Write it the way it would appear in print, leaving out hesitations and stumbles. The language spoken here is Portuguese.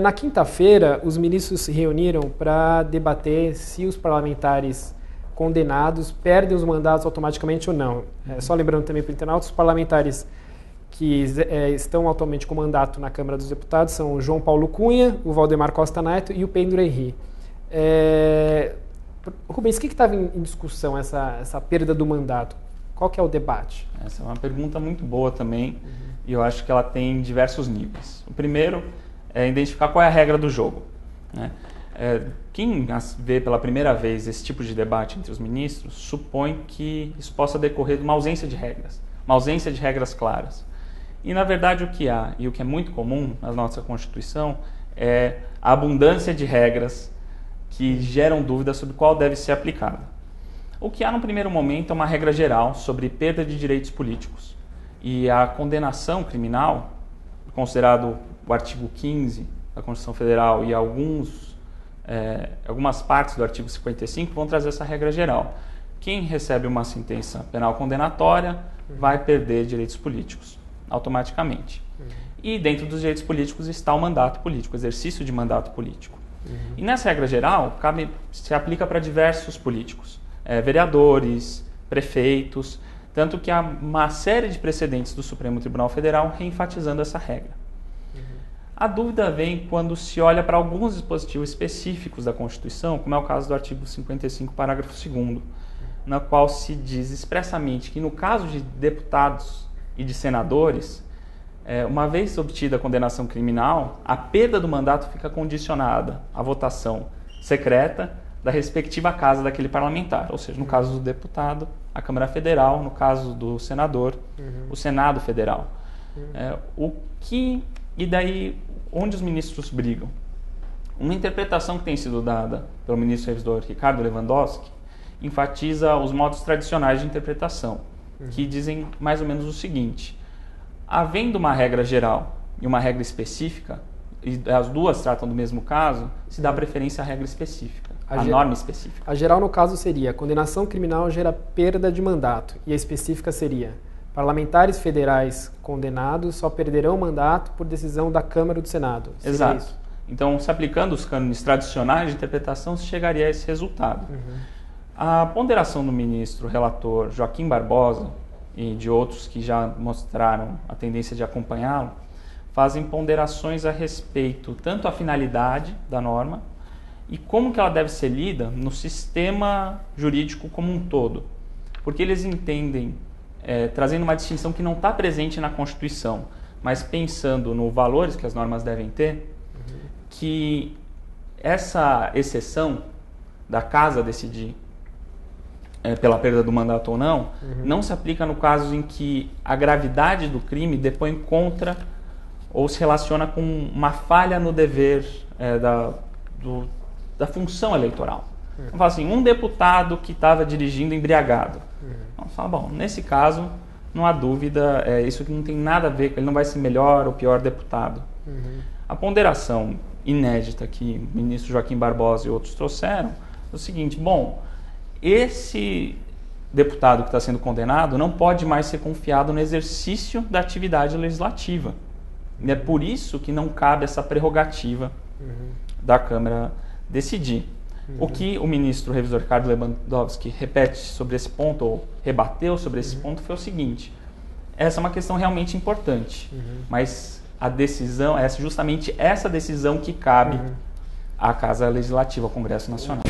Na quinta-feira, os ministros se reuniram para debater se os parlamentares condenados perdem os mandatos automaticamente ou não. Só lembrando também para o internauta, os parlamentares que estão atualmente com mandato na Câmara dos Deputados são o João Paulo Cunha, o Valdemar Costa Neto e o Pedro Henrique. Rubens, o que estava em discussão essa perda do mandato? Qual que é o debate? Essa é uma pergunta muito boa também, e eu acho que ela tem diversos níveis. O primeiro é identificar qual é a regra do jogo, né? Quem vê pela primeira vez esse tipo de debate entre os ministros supõe que isso possa decorrer de uma ausência de regras claras. E, na verdade, o que há, e o que é muito comum na nossa Constituição, é a abundância de regras que geram dúvidas sobre qual deve ser aplicada. O que há no primeiro momento é uma regra geral sobre perda de direitos políticos. E a condenação criminal, considerado o artigo 15 da Constituição Federal e algumas partes do artigo 55, vão trazer essa regra geral. Quem recebe uma sentença penal condenatória vai perder direitos políticos automaticamente. E dentro dos direitos políticos está o mandato político, o exercício de mandato político. E nessa regra geral, se aplica para diversos políticos, vereadores, prefeitos, tanto que há uma série de precedentes do Supremo Tribunal Federal reenfatizando essa regra. A dúvida vem quando se olha para alguns dispositivos específicos da Constituição, como é o caso do artigo 55, parágrafo 2º, na qual se diz expressamente que no caso de deputados e de senadores, uma vez obtida a condenação criminal, a perda do mandato fica condicionada à votação secreta da respectiva casa daquele parlamentar, ou seja, no caso do deputado, a Câmara Federal, no caso do senador, o Senado Federal. E daí, onde os ministros brigam? Uma interpretação que tem sido dada pelo ministro revisor Ricardo Lewandowski enfatiza os modos tradicionais de interpretação, que dizem mais ou menos o seguinte: havendo uma regra geral e uma regra específica, e as duas tratam do mesmo caso, se dá preferência à regra específica, à norma específica. A geral, no caso, seria: condenação criminal gera perda de mandato, e a específica seria: parlamentares federais condenados só perderão mandato por decisão da Câmara ou do Senado. Seria Exato. Isso? Então, se aplicando os cânones tradicionais de interpretação, se chegaria a esse resultado. A ponderação do ministro relator Joaquim Barbosa e de outros que já mostraram a tendência de acompanhá-lo, fazem ponderações a respeito tanto à finalidade da norma e como que ela deve ser lida no sistema jurídico como um todo. Porque eles entendem, trazendo uma distinção que não está presente na Constituição, mas pensando nos valores que as normas devem ter, que essa exceção da casa decidir pela perda do mandato ou não, não se aplica no caso em que a gravidade do crime depõe contra ou se relaciona com uma falha no dever da função eleitoral. Vamos falar assim, um deputado que estava dirigindo embriagado. Vamos falar, bom, nesse caso, não há dúvida, isso que não tem nada a ver, ele não vai ser melhor ou pior deputado. A ponderação inédita que o ministro Joaquim Barbosa e outros trouxeram é o seguinte: bom, esse deputado que está sendo condenado não pode mais ser confiado no exercício da atividade legislativa. E é por isso que não cabe essa prerrogativa da Câmara decidir. O que o ministro revisor Ricardo Lewandowski repete sobre esse ponto, ou rebateu sobre esse ponto, foi o seguinte: essa é uma questão realmente importante, mas a decisão, é justamente essa decisão que cabe à Casa Legislativa, ao Congresso Nacional.